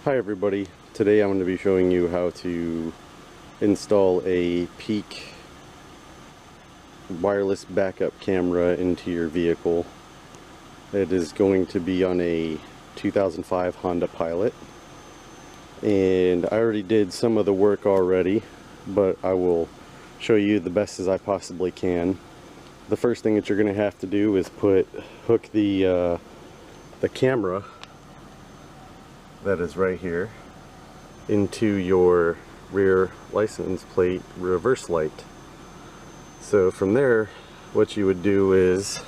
Hi everybody, today I'm going to be showing you how to install a Peak wireless backup camera into your vehicle. It is going to be on a 2005 Honda Pilot, and I already did some of the work already, but I will show you the best as I possibly can. The first thing that you're going to have to do is hook the camera that is right here into your rear license plate reverse light. So from there, what you would do is,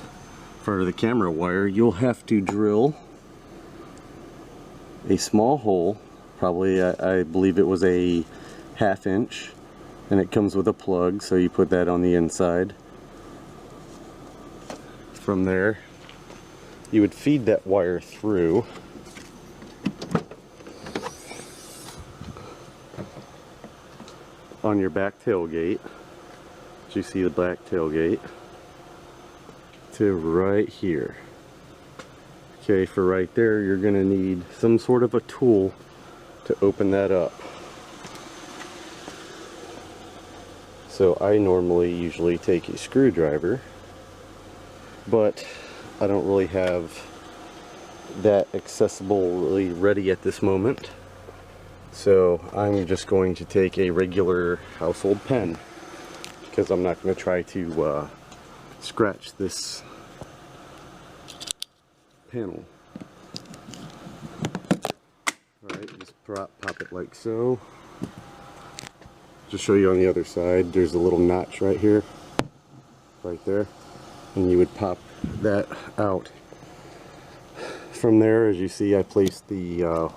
for the camera wire, you'll have to drill a small hole, probably I believe it was a 1/2 inch, and it comes with a plug, so you put that on the inside. From there, you would feed that wire through on your back tailgate, as you see the black tailgate, to right here. Okay, for right there, you're going to need some sort of a tool to open that up. So I usually take a screwdriver, but I don't really have that accessibly ready at this moment. So I'm just going to take a regular household pen, because I'm not going to try to scratch this panel. Alright, just pop it like so. Just show you on the other side, there's a little notch right here, right there, and you would pop that out. From there, as you see, I placed the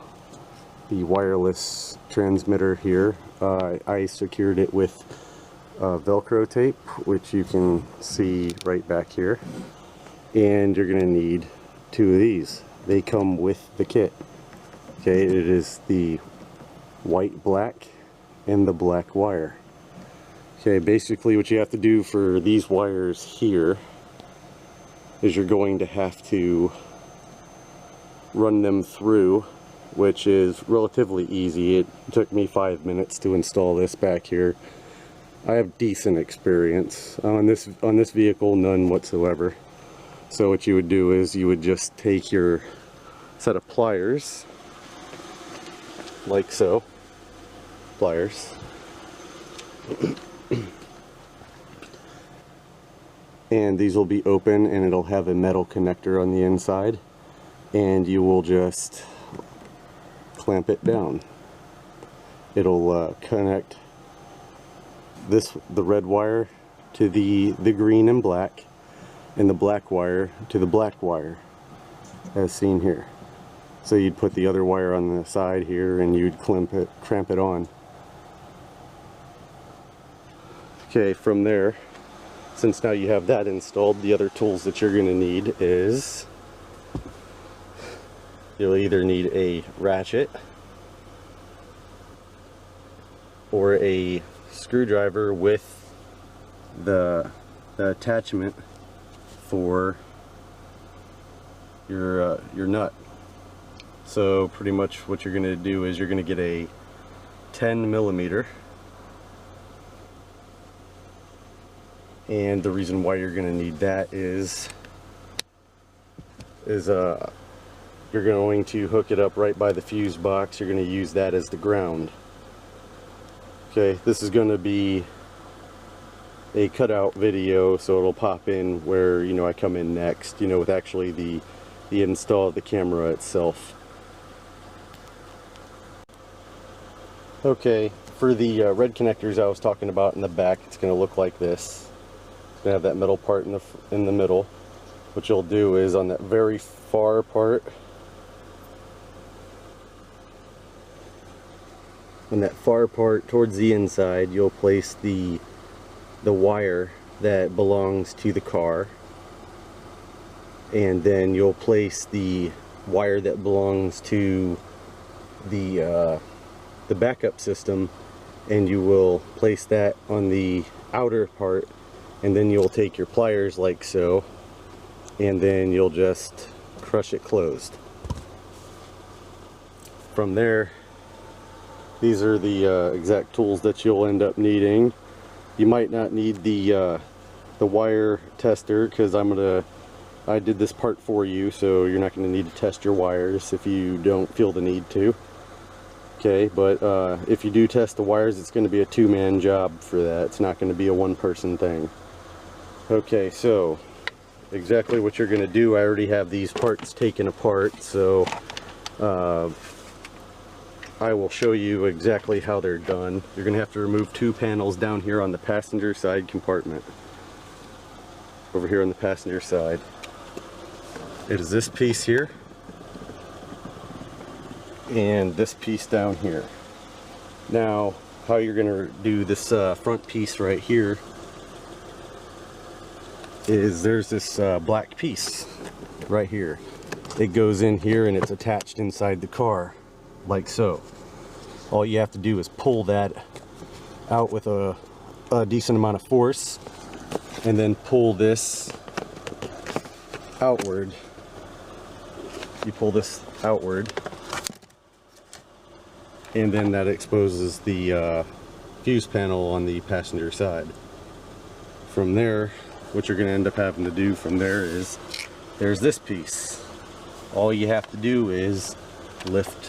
wireless transmitter here. I secured it with Velcro tape, which you can see right back here. And you're going to need 2 of these. They come with the kit. Okay, it is the white black and the black wire. Okay, basically what you have to do for these wires here is you're going to have to run them through, which is relatively easy. It took me 5 minutes to install this back here. I have decent experience on this vehicle, none whatsoever. So what you would do is you would just take your set of pliers, like so, pliers, and these will be open, and it'll have a metal connector on the inside, and you will just clamp it down. It'll connect the red wire to the green and black, and the black wire to the black wire, as seen here. So you'd put the other wire on the side here, and you'd clamp it on. Okay, from there, since now you have that installed, the other tools that you're going to need is, you'll either need a ratchet or a screwdriver with the attachment for your nut. So pretty much what you're going to do is you're going to get a 10mm, and the reason why you're going to need that is you're going to hook it up right by the fuse box. You're going to use that as the ground. Okay, this is going to be a cutout video, so it'll pop in where, you know, I come in next, you know, with actually the install of the camera itself. Okay, for the red connectors I was talking about in the back, it's going to look like this. It's going to have that metal part in the middle. What you'll do is, on that very far part, towards the inside, you'll place the wire that belongs to the car, and then you'll place the wire that belongs to the backup system, and you will place that on the outer part, and then you'll take your pliers like so, and then you'll just crush it closed. from there, these are the exact tools that you'll end up needing. You might not need the wire tester, because I did this part for you, so you're not going to need to test your wires if you don't feel the need to. Okay, but if you do test the wires, it's going to be a two-man job for that. It's not going to be a one-person thing. Okay, so exactly what you're going to do, I already have these parts taken apart, so I will show you exactly how they're done. You're going to have to remove two panels down here on the passenger side compartment. Over here on the passenger side. It is this piece here and this piece down here. Now, how you're going to do this front piece right here is there's this black piece right here. It goes in here and it's attached inside the car, like so. All you have to do is pull that out with a decent amount of force, and then pull this outward. You pull this outward, and then that exposes the fuse panel on the passenger side. From there, what you're going to end up having to do from there is, there's this piece. All you have to do is lift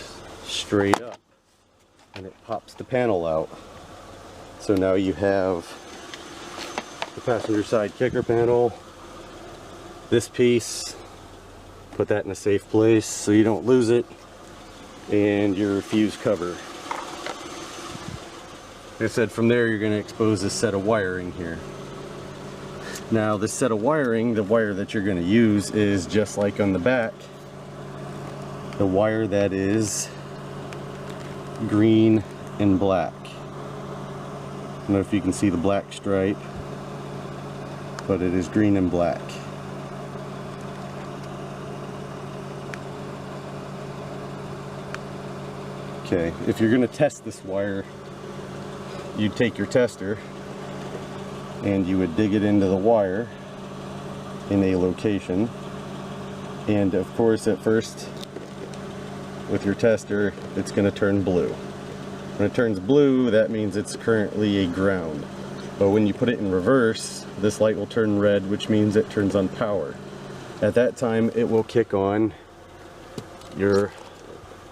straight up, and it pops the panel out. So now you have the passenger side kicker panel, this piece, put that in a safe place so you don't lose it, and your fuse cover. Like I said, from there you're going to expose this set of wiring here. Now this set of wiring, the wire that you're going to use is just like on the back, the wire that is green and black. I don't know if you can see the black stripe, but it is green and black. Okay, if you're going to test this wire, you'd take your tester and you would dig it into the wire in a location, and of course at first with your tester it's going to turn blue. When it turns blue, that means it's currently a ground. But when you put it in reverse, this light will turn red, which means it turns on power. At that time, it will kick on your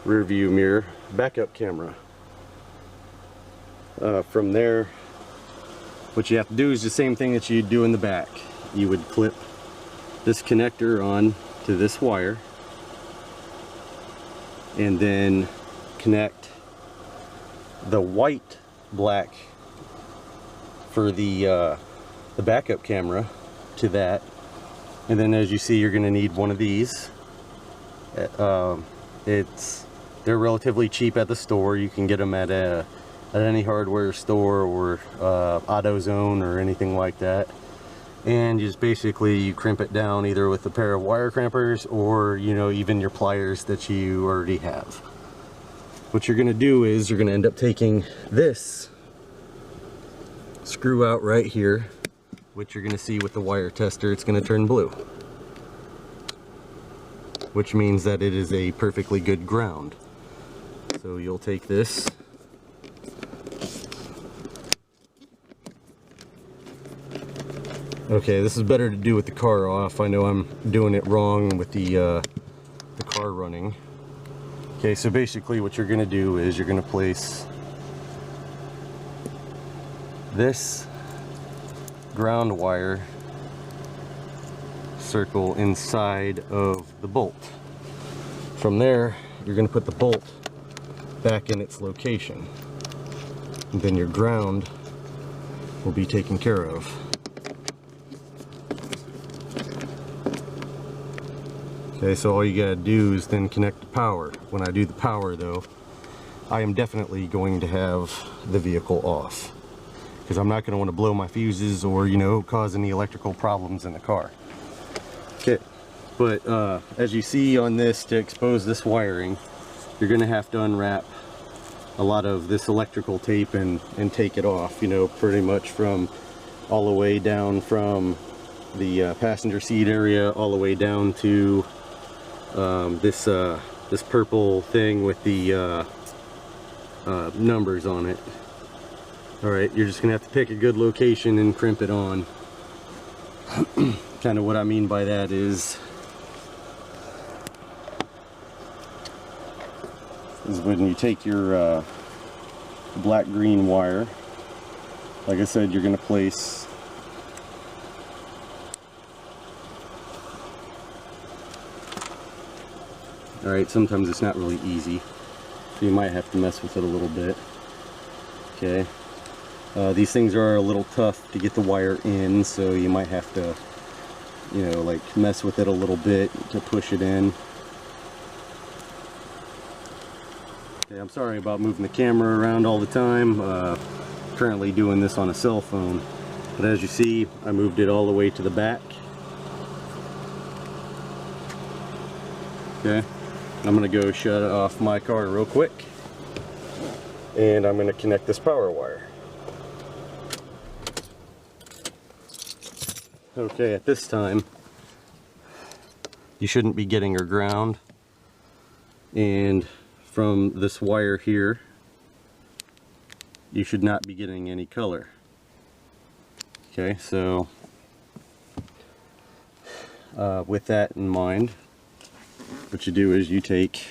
rear view mirror backup camera. From there, what you have to do is the same thing that you'd do in the back. You would clip this connector on to this wire, and then connect the white black for the backup camera to that. And then as you see, you're going to need one of these. They're relatively cheap at the store. You can get them at any hardware store or AutoZone or anything like that. And you just basically you crimp it down either with a pair of wire crimpers or, you know, even your pliers that you already have. What you're going to do is you're going to end up taking this screw out right here, which you're going to see with the wire tester, it's going to turn blue, which means that it is a perfectly good ground. So you'll take this, okay, this is better to do with the car off. I know I'm doing it wrong with the car running. Okay, so basically what you're going to do is you're going to place this ground wire circle inside of the bolt. From there, you're going to put the bolt back in its location, and then your ground will be taken care of. Okay, so all you gotta do is then connect the power. When I do the power though, I am definitely going to have the vehicle off, because I'm not going to want to blow my fuses or, you know, cause any electrical problems in the car. Okay, but as you see on this, to expose this wiring, you're going to have to unwrap a lot of this electrical tape and take it off, you know, pretty much from all the way down from the passenger seat area all the way down to this this purple thing with the numbers on it. Alright, you're just gonna have to pick a good location and crimp it on. Kind of what I mean by that is when you take your black-green wire, like I said, you're going to place alright, sometimes it's not really easy, so you might have to mess with it a little bit. Okay, these things are a little tough to get the wire in, so you might have to, you know, like mess with it a little bit to push it in. Okay, I'm sorry about moving the camera around all the time. Currently doing this on a cell phone, but as you see, I moved it all the way to the back. Okay, I'm gonna go shut off my car real quick, and I'm gonna connect this power wire. Okay, at this time, you shouldn't be getting your ground, and from this wire here, you should not be getting any color. Okay, so with that in mind, what you do is you take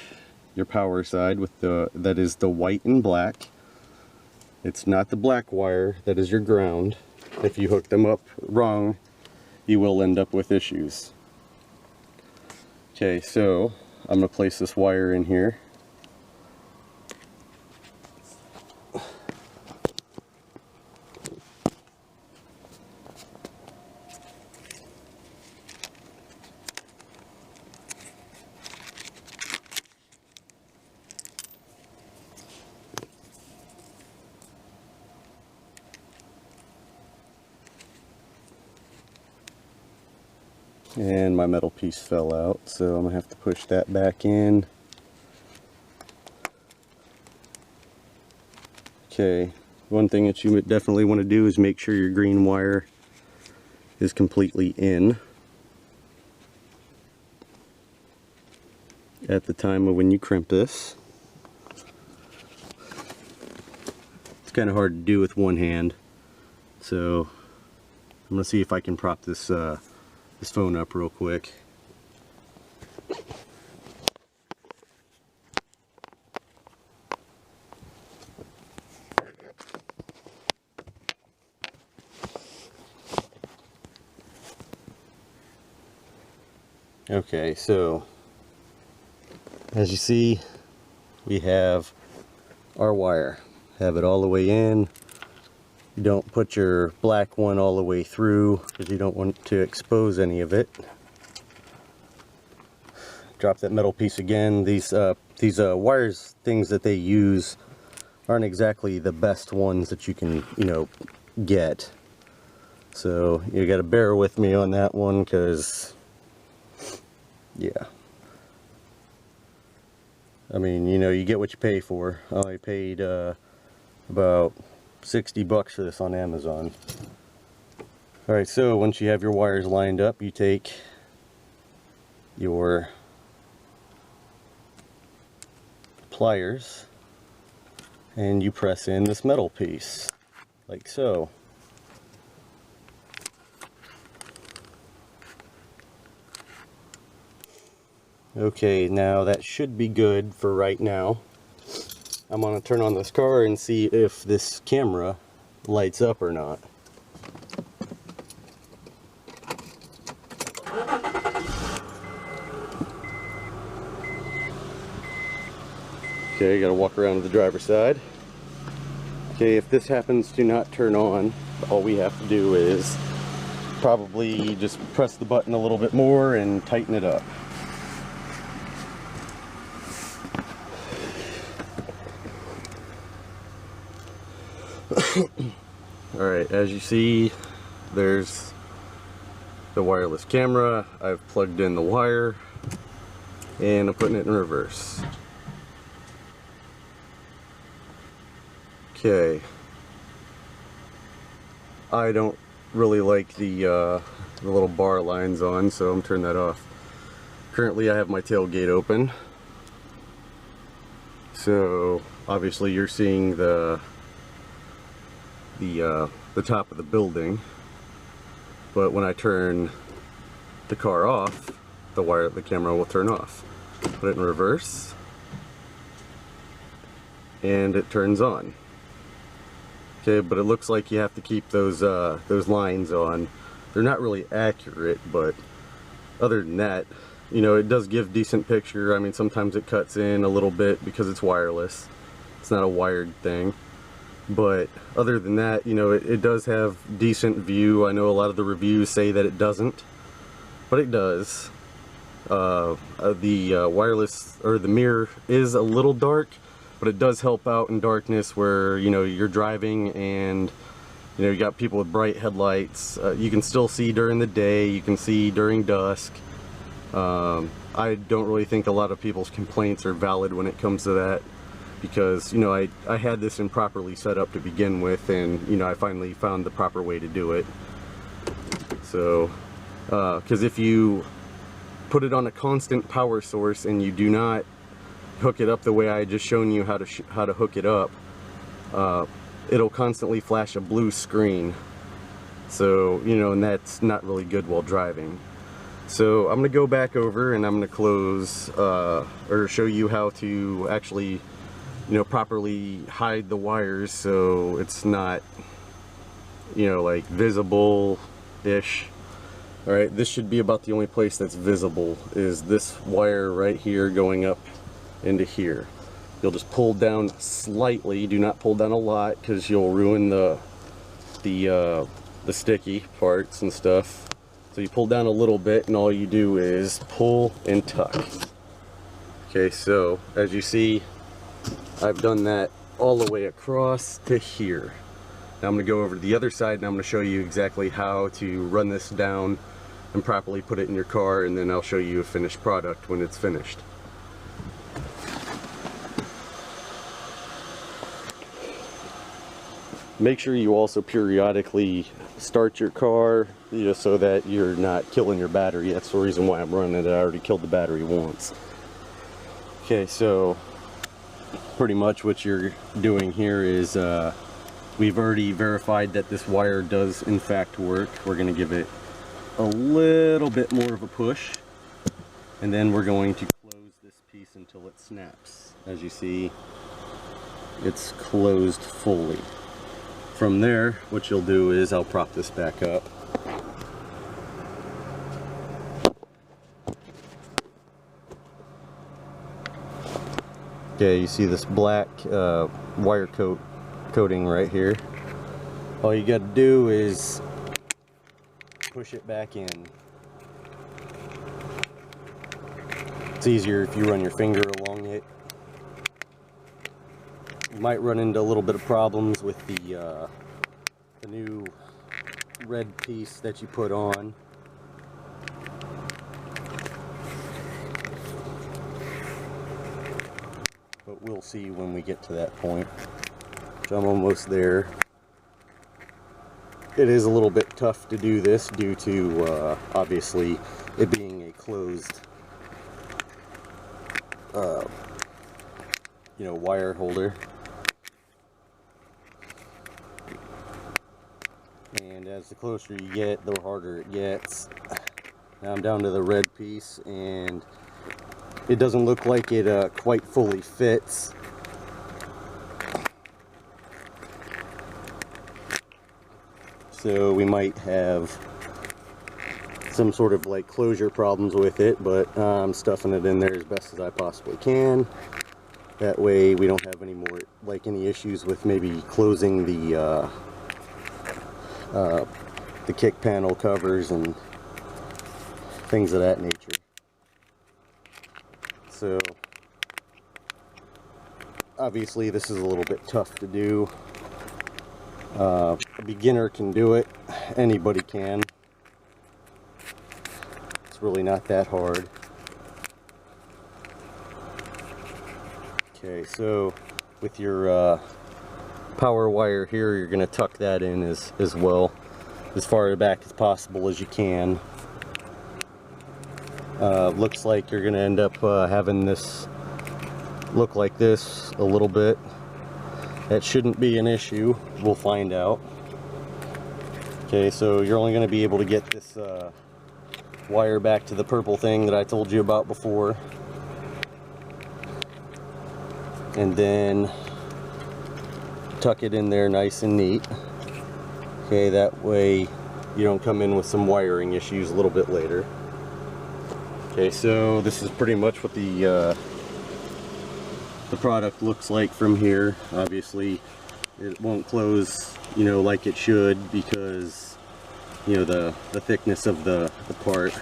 your power side with that is the white and black. It's not the black wire that is your ground. If you hook them up wrong, you will end up with issues. Okay, so I'm going to place this wire in here. And my metal piece fell out, so I'm going to have to push that back in. Okay, one thing that you would definitely want to do is make sure your green wire is completely in at the time of when you crimp this. It's kind of hard to do with one hand, so I'm going to see if I can prop this this phone up real quick. Okay, so as you see, we have our wire. Have it all the way in. You don't put your black one all the way through because you don't want to expose any of it. Drop that metal piece again. These wires things that they use aren't exactly the best ones that you can, you know, get. So you got to bear with me on that one, because yeah, I mean, you know, you get what you pay for. I only paid about $60 for this on Amazon. Alright, so once you have your wires lined up, you take your pliers and you press in this metal piece, like so. Okay, now that should be good for right now. I'm going to turn on this car and see if this camera lights up or not. Okay, got to walk around to the driver's side. Okay, if this happens to not turn on, all we have to do is probably just press the button a little bit more and tighten it up. Alright, as you see, there's the wireless camera. I've plugged in the wire and I'm putting it in reverse. Okay, I don't really like the little bar lines on, so I'm turning that off. Currently I have my tailgate open. so obviously you're seeing the top of the building, but when I turn the car off, the camera will turn off. Put it in reverse, and it turns on. Okay, but it looks like you have to keep those lines on. They're not really accurate, but other than that, you know, it does give decent picture. I mean, sometimes it cuts in a little bit because it's wireless. It's not a wired thing. But other than that, you know, it does have decent view. I know a lot of the reviews say that it doesn't, but it does. The wireless, or the mirror, is a little dark, but it does help out in darkness where, you know, you're driving and, you know, you got people with bright headlights. You can still see during the day, you can see during dusk. I don't really think a lot of people's complaints are valid when it comes to that, because, you know, I had this improperly set up to begin with, and, you know, I finally found the proper way to do it. So, because if you put it on a constant power source and you do not hook it up the way I just shown you how to hook it up, it'll constantly flash a blue screen. So, you know, and that's not really good while driving. So I'm going to go back over and I'm going to close, or show you how to actually, you know, properly hide the wires so it's not, you know, like visible-ish. Alright, this should be about the only place that's visible, is this wire right here going up into here. You'll just pull down slightly, do not pull down a lot because you'll ruin the sticky parts and stuff. So you pull down a little bit and all you do is pull and tuck. Okay, so as you see, I've done that all the way across to here. Now I'm going to go over to the other side and I'm going to show you exactly how to run this down and properly put it in your car, and then I'll show you a finished product when it's finished. Make sure you also periodically start your car, you know, so that you're not killing your battery. That's the reason why I'm running it. I already killed the battery once. Okay, so pretty much what you're doing here is we've already verified that this wire does in fact work. We're going to give it a little bit more of a push, and then we're going to close this piece until it snaps. As you see, it's closed fully. From there, what you'll do is I'll prop this back up. Okay, you see this black wire coating right here. All you got to do is push it back in. It's easier if you run your finger along it. You might run into a little bit of problems with the new red piece that you put on. But we'll see when we get to that point. So I'm almost there. It is a little bit tough to do this due to obviously it being a closed you know, wire holder. And as the closer you get, the harder it gets. Now I'm down to the red piece and it doesn't look like it quite fully fits. So we might have some sort of like closure problems with it, but I'm stuffing it in there as best as I possibly can. That way we don't have any more, like, any issues with maybe closing the kick panel covers and things of that nature. So obviously this is a little bit tough to do. A beginner can do it, anybody can. It's really not that hard. Okay, so with your power wire here, you're going to tuck that in as well, as far back as possible as you can. Looks like you're going to end up having this look like this a little bit. That shouldn't be an issue. We'll find out. Okay, so you're only going to be able to get this wire back to the purple thing that I told you about before. And then tuck it in there nice and neat. Okay, that way you don't come in with some wiring issues a little bit later. Okay, so this is pretty much what the product looks like from here. Obviously it won't close, you know, like it should, because, you know, the thickness of the part.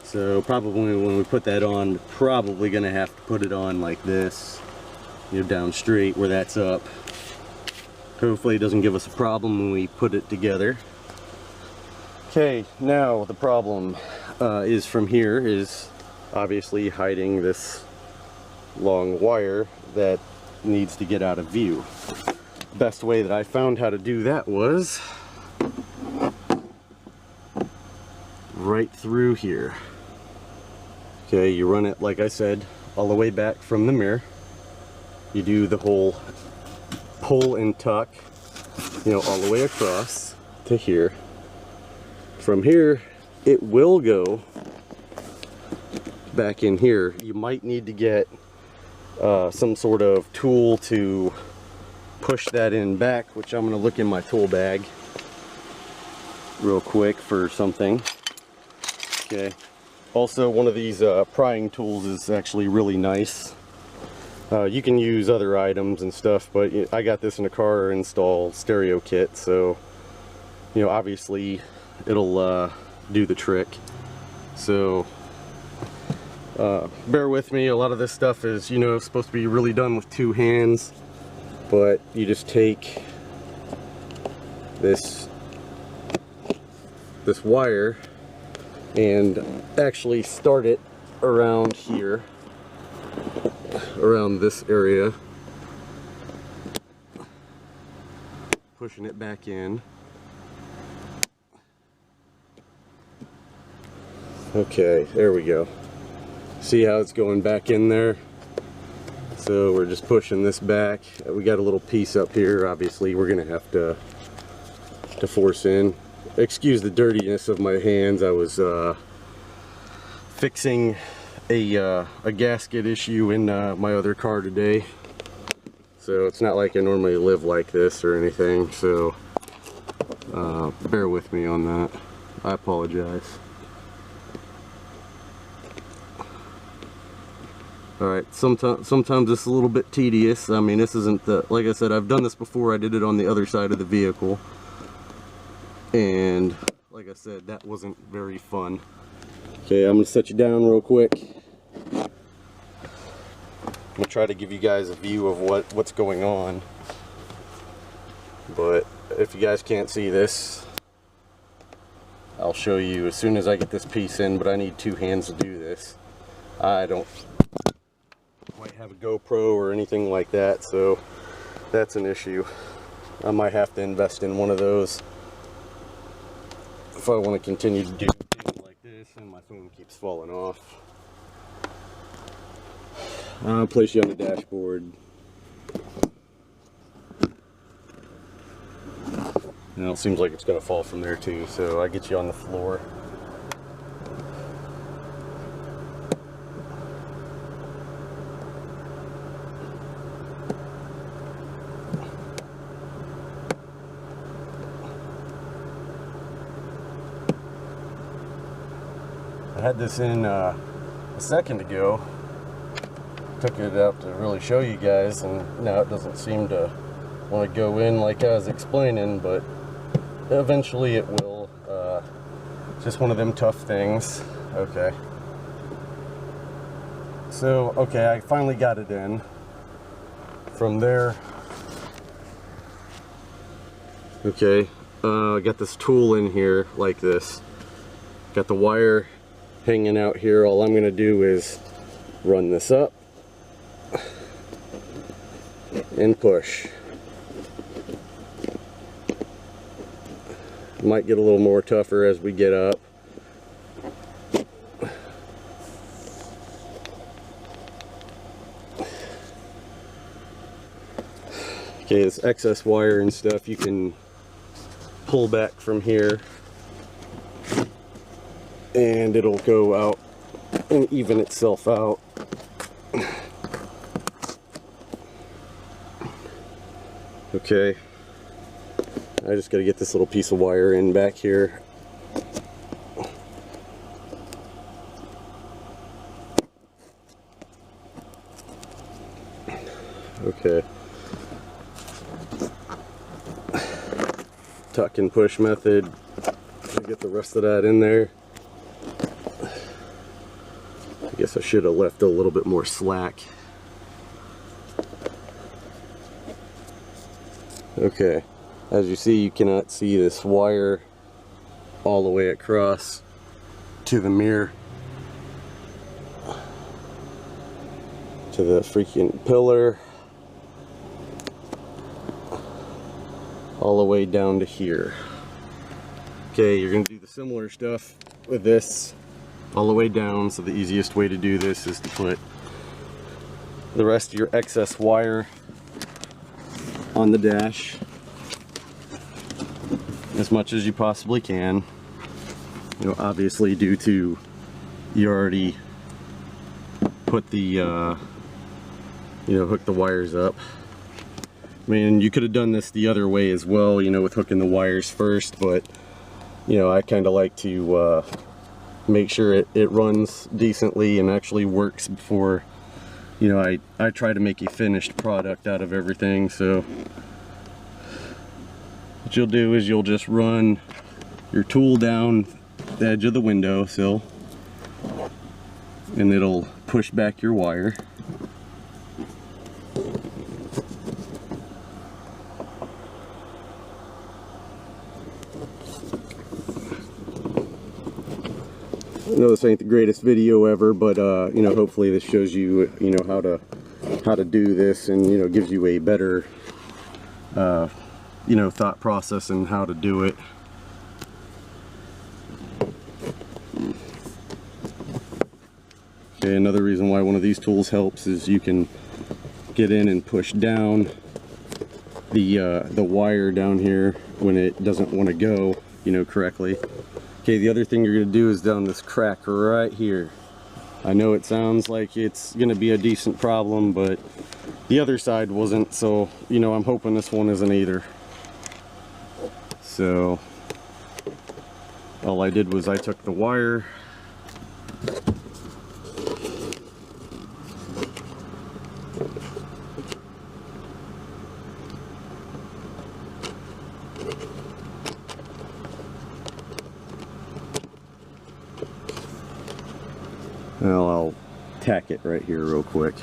So probably when we put that on, probably gonna have to put it on like this, you know, down straight where that's up. Hopefully it doesn't give us a problem when we put it together. Okay, now the problem is from here is obviously hiding this long wire that needs to get out of view. Best way that I found how to do that was right through here. Okay, you run it, like I said, all the way back from the mirror. You do the whole pull and tuck, you know, all the way across to here. From here, it will go back in here. You might need to get some sort of tool to push that in back, which I'm going to look in my tool bag real quick for something. Okay. Also, one of these prying tools is actually really nice. You can use other items and stuff, but I got this in a car install stereo kit, so, you know, obviously it'll do the trick. So bear with me. A lot of this stuff is, you know, supposed to be really done with two hands, but you just take this wire and actually start it around here, around this area, pushing it back in. Okay, there we go. See how it's going back in there? So we're just pushing this back. We got a little piece up here, obviously we're gonna have to force in. Excuse the dirtiness of my hands. I was fixing a gasket issue in my other car today, so it's not like I normally live like this or anything, so bear with me on that. I apologize. Alright, sometimes it's a little bit tedious. I mean, this isn't the, like I said, I've done this before. I did it on the other side of the vehicle, and like I said, that wasn't very fun. Okay, I'm gonna set you down real quick. I'm gonna try to give you guys a view of what's going on, but if you guys can't see this, I'll show you as soon as I get this piece in, but I need two hands to do this. I don't quite have a GoPro or anything like that, so that's an issue. I might have to invest in one of those if I want to continue to do things like this and my phone keeps falling off. I'll place you on the dashboard. Now it seems like it's going to fall from there too, so I get you on the floor. I had this in a second ago. Took it out to really show you guys, and now it doesn't seem to want to go in like I was explaining, but eventually it will. Just one of them tough things. Okay. So, okay, I finally got it in. From there, okay, I got this tool in here like this. Got the wire hanging out here. All I'm going to do is run this up and push. Might get a little more tougher as we get up. Okay, this excess wire and stuff you can pull back from here and it'll go out and even itself out. Okay, I just got to get this little piece of wire in back here. Okay. Tuck and push method to get the rest of that in there. I guess I should have left a little bit more slack. Okay, as you see, you cannot see this wire all the way across to the mirror, to the freaking pillar, all the way down to here. Okay, you're going to do the similar stuff with this all the way down, so the easiest way to do this is to put the rest of your excess wire on the dash as much as you possibly can. You know, obviously due to you already put the hook the wires up. I mean, you could have done this the other way as well, you know, with hooking the wires first, but you know, I kind of like to make sure it runs decently and actually works before, you know, I try to make a finished product out of everything. So what you'll do is you'll just run your tool down the edge of the windowsill and it'll push back your wire. I know this ain't the greatest video ever, but you know, hopefully this shows you, you know, how to do this, and you know, gives you a better you know, thought process and how to do it. Okay, another reason why one of these tools helps is you can get in and push down the wire down here when it doesn't want to go, you know, correctly. Okay, the other thing you're going to do is down this crack right here. I know it sounds like it's going to be a decent problem, but the other side wasn't, so, you know, I'm hoping this one isn't either. So, all I did was I took the wire, well, I'll tack it right here real quick.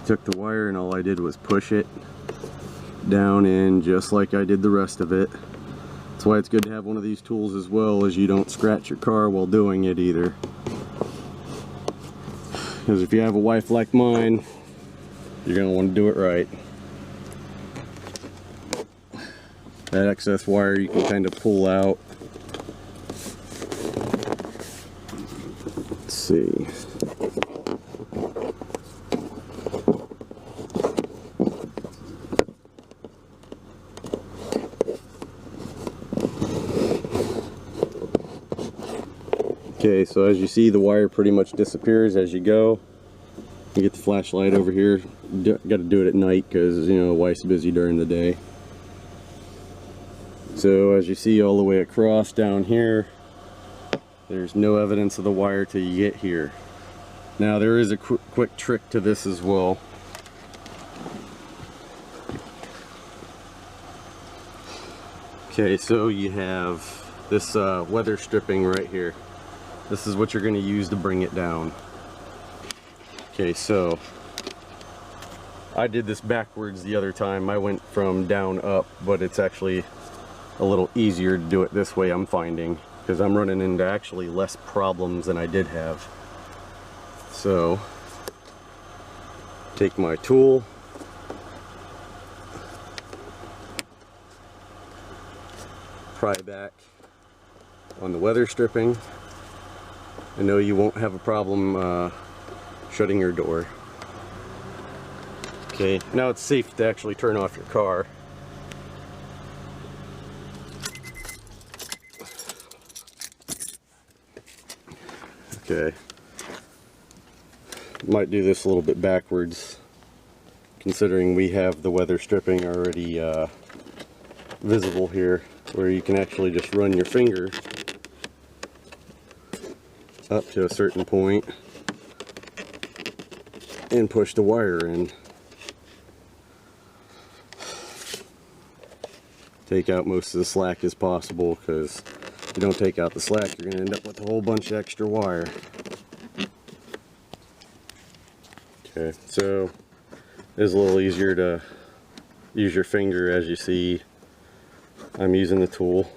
Took the wire and all I did was push it down in just like I did the rest of it. That's why it's good to have one of these tools as well, as you don't scratch your car while doing it either. Because if you have a wife like mine, you're going to want to do it right. That excess wire you can kind of pull out. Let's see. Okay, so as you see, the wire pretty much disappears as you go. You get the flashlight over here. Got to do it at night because, you know, wife's busy during the day. So as you see all the way across down here, there's no evidence of the wire till you get here. Now there is a quick trick to this as well. Okay, so you have this weather stripping right here. This is what you're going to use to bring it down. Okay, so I did this backwards the other time. I went from down up, but it's actually a little easier to do it this way, I'm finding, because I'm running into actually less problems than I did have. So take my tool, pry back on the weather stripping. I know you won't have a problem shutting your door. Okay, now it's safe to actually turn off your car. Okay. Might do this a little bit backwards, considering we have the weather stripping already visible here, where you can actually just run your finger up to a certain point and push the wire in. Take out most of the slack as possible, because if you don't take out the slack, you're going to end up with a whole bunch of extra wire. Okay, so it's a little easier to use your finger. As you see, I'm using the tool.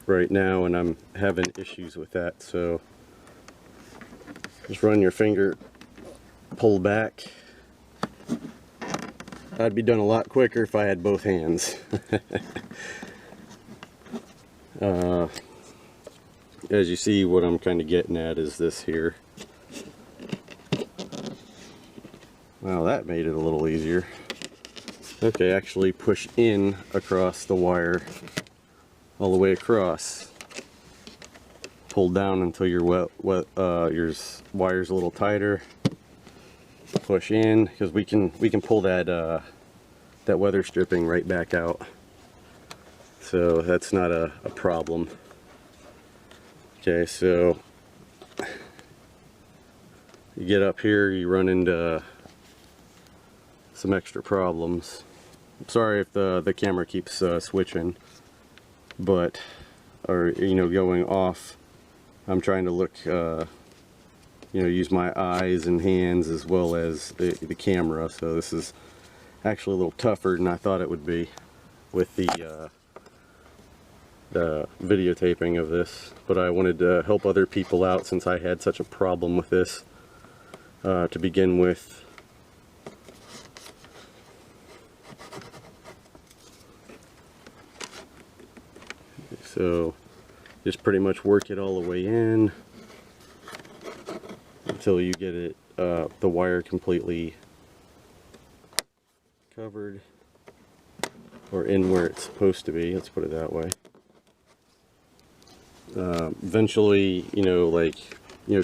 Right now, and I'm having issues with that, so just run your finger, pull back. I'd be done a lot quicker if I had both hands. As you see, what I'm kind of getting at is this here. Well, that made it a little easier. Okay, actually push in across the wire all the way across. Pull down until your your wire's a little tighter. Push in, because we can pull that that weather stripping right back out. So that's not a problem. Okay, so you get up here, you run into some extra problems. I'm sorry if the camera keeps switching, but, or going off. I'm trying to look, use my eyes and hands as well as the camera, so this is actually a little tougher than I thought it would be with the videotaping of this, but I wanted to help other people out since I had such a problem with this to begin with. So just pretty much work it all the way in until you get it the wire completely covered, or in where it's supposed to be, let's put it that way. Eventually,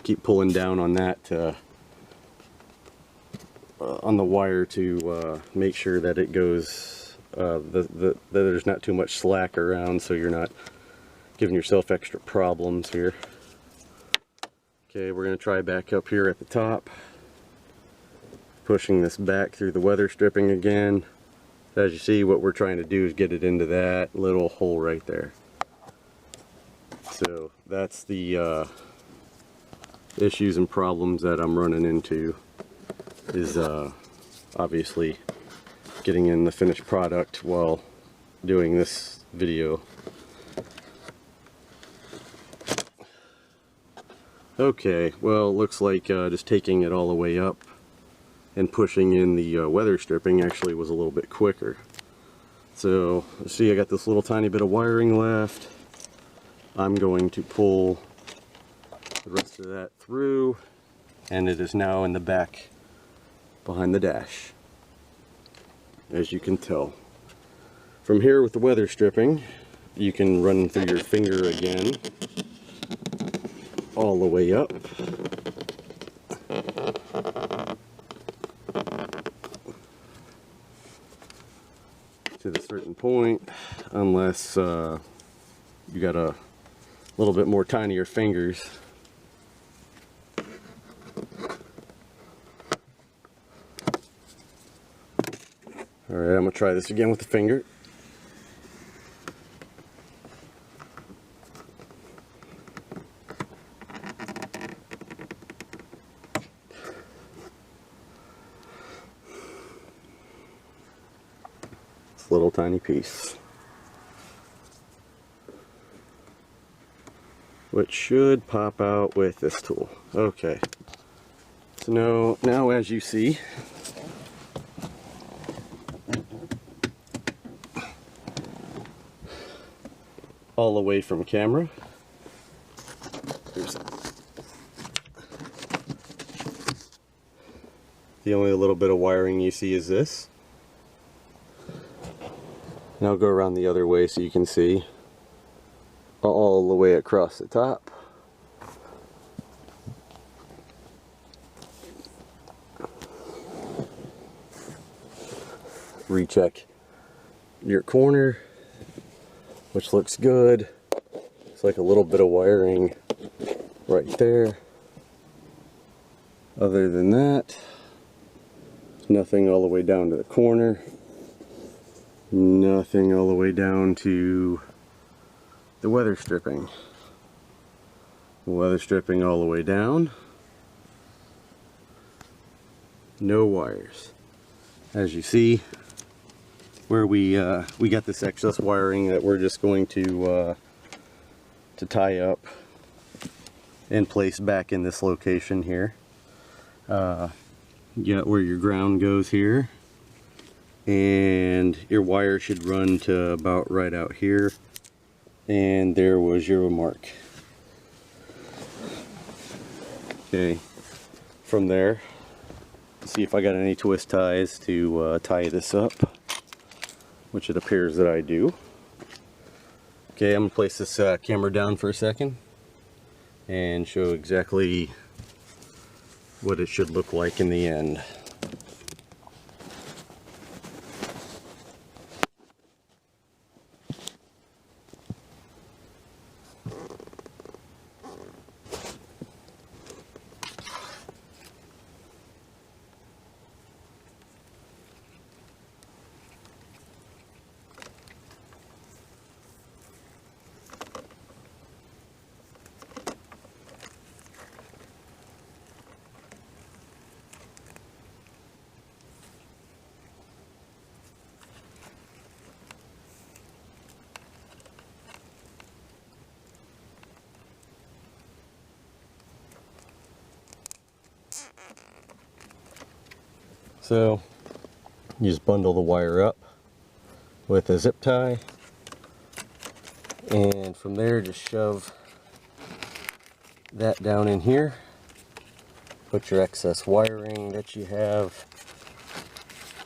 keep pulling down on that on the wire to make sure that it goes that there's not too much slack around, so you're not giving yourself extra problems here. Okay, we're going to try back up here at the top, pushing this back through the weather stripping again. As you see, what we're trying to do is get it into that little hole right there. So that's the issues and problems that I'm running into, is obviously getting in the finished product while doing this video. Okay, well, looks like just taking it all the way up and pushing in the weather stripping actually was a little bit quicker. So, see, I got this little tiny bit of wiring left. I'm going to pull the rest of that through, and it is now in the back behind the dash, as you can tell. From here with the weather stripping, you can run through your finger again all the way up. To the certain point, unless you got a little bit more tinier fingers. Alright, I'm going to try this again with the finger. It's a little tiny piece, which should pop out with this tool. Okay, so now as you see, all away from camera, The only little bit of wiring you see is this. And I'll go around the other way so you can see all the way across the top. Recheck your corner, which looks good. It's like a little bit of wiring right there. Other than that, nothing all the way down to the corner. Nothing all the way down to the weather stripping. Weather stripping all the way down. No wires. As you see, where we got this excess wiring that we're just going to tie up and place back in this location here. You got where your ground goes here, and your wire should run to about right out here, and there was your mark. Okay, from there, see if I got any twist ties to tie this up, which it appears that I do. Okay, I'm gonna place this camera down for a second and show exactly what it should look like in the end. So you just bundle the wire up with a zip tie, and from there just shove that down in here. Put your excess wiring that you have,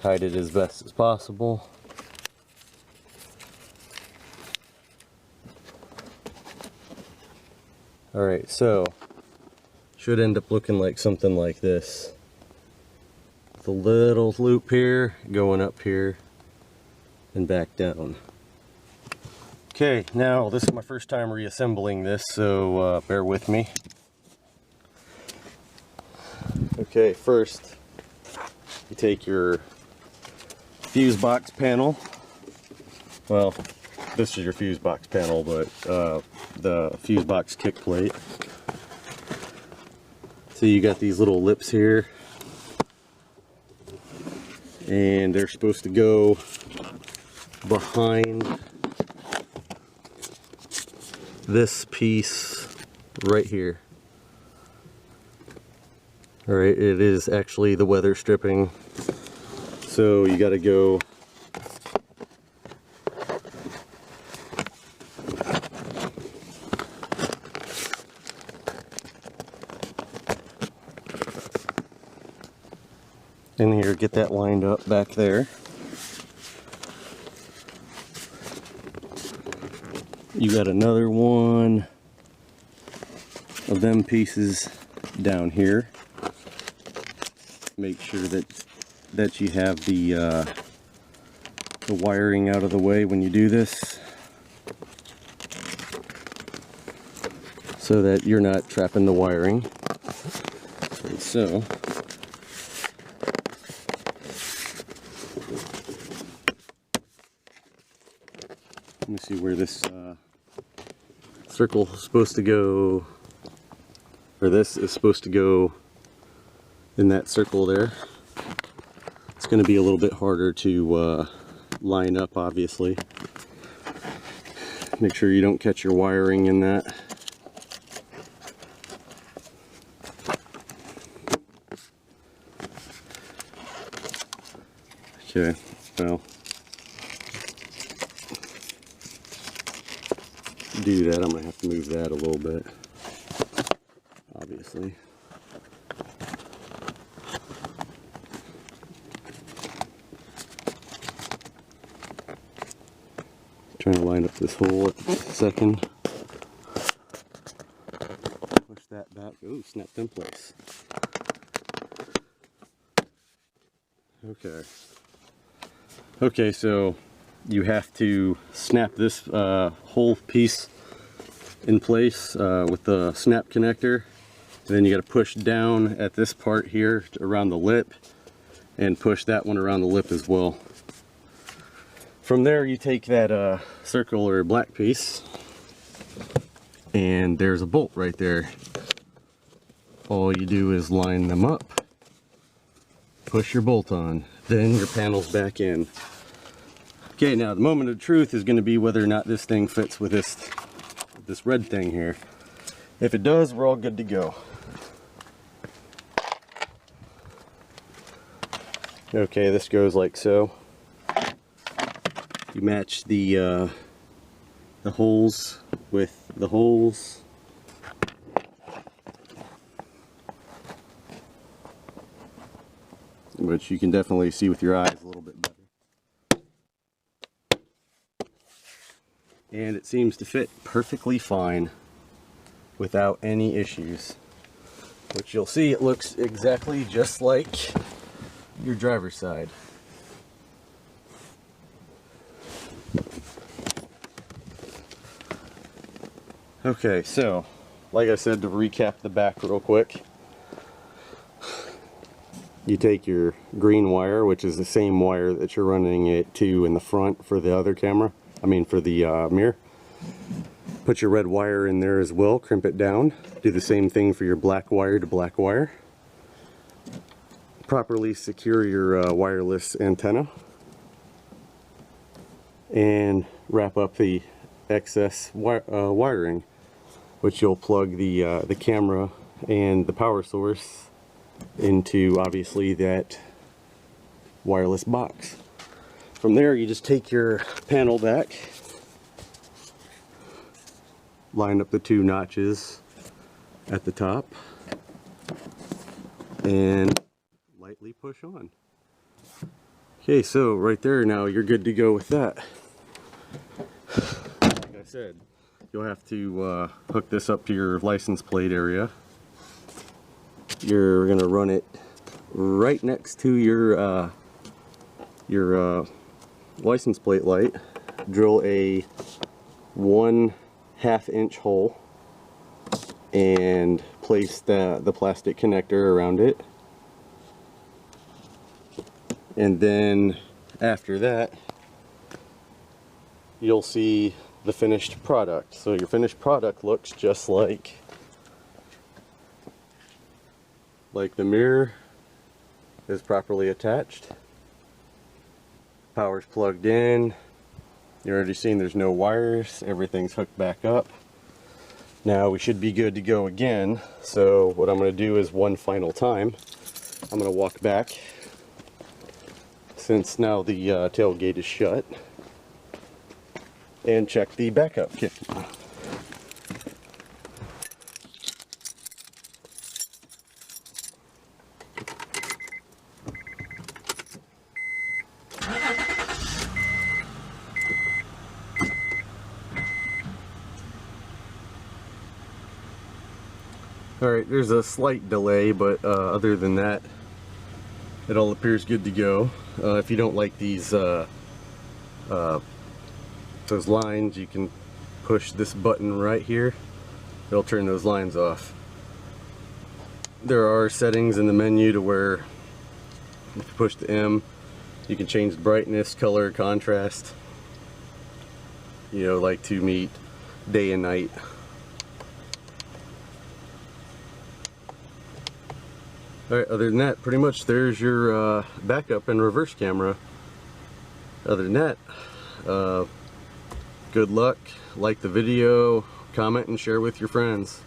hide it as best as possible. Alright, so should end up looking like something like this. The little loop here going up here and back down. Okay, now this is my first time reassembling this, so bear with me. Okay, first you take your fuse box panel. Well, this is your fuse box panel, but the fuse box kick plate. So you got these little lips here, and they're supposed to go behind this piece right here. Alright, it is actually the weather stripping, so you got to go in here, get that lined up back there. You got another one of them pieces down here. Make sure that you have the wiring out of the way when you do this, so that you're not trapping the wiring. And so let me see where this circle is supposed to go, or this is supposed to go in that circle there. It's going to be a little bit harder to line up, obviously. Make sure you don't catch your wiring in that. Okay, well, to do that, I'm going to have to move that a little bit. obviously. Trying to line up this hole at the second. Push that back. Ooh, snapped in place. Okay. Okay, so you have to snap this whole piece in place with the snap connector. Then you got to push down at this part here around the lip and push that one around the lip as well. From there you take that circular black piece and there's a bolt right there. All you do is line them up, push your bolt on, then your panel's back in. Okay, now the moment of truth is going to be whether or not this thing fits with this red thing here. If it does, we're all good to go. Okay, this goes like so. You match the holes with the holes. Which you can definitely see with your eyes a little bit better. And it seems to fit perfectly fine without any issues. Which you'll see, it looks exactly just like your driver's side. Okay, so like I said, to recap the back real quick, you take your green wire, which is the same wire that you're running it to in the front for the other camera, for the mirror. Put your red wire in there as well, crimp it down. Do the same thing for your black wire to black wire. Properly secure your wireless antenna. And wrap up the excess wiring, which you'll plug the camera and the power source into, obviously, that wireless box. From there, you just take your panel back, line up the two notches at the top, and lightly push on. Okay, so right there now you're good to go with that. Like I said, you'll have to hook this up to your license plate area. You're gonna run it right next to your license plate light. Drill a 1/2 inch hole and place the plastic connector around it. And then after that, you'll see the finished product. So your finished product looks just like the mirror is properly attached. Power's plugged in. You're already seeing there's no wires. Everything's hooked back up. Now we should be good to go again. So what I'm going to do is one final time, I'm going to walk back, since now the tailgate is shut, and check the backup kit. Alright, there's a slight delay, but other than that, it all appears good to go. If you don't like these those lines, you can push this button right here. It'll turn those lines off. There are settings in the menu to where if you push the M, you can change the brightness, color, contrast, like to meet day and night. Alright, other than that, pretty much there's your backup and reverse camera. Other than that, good luck, like the video, comment and share with your friends.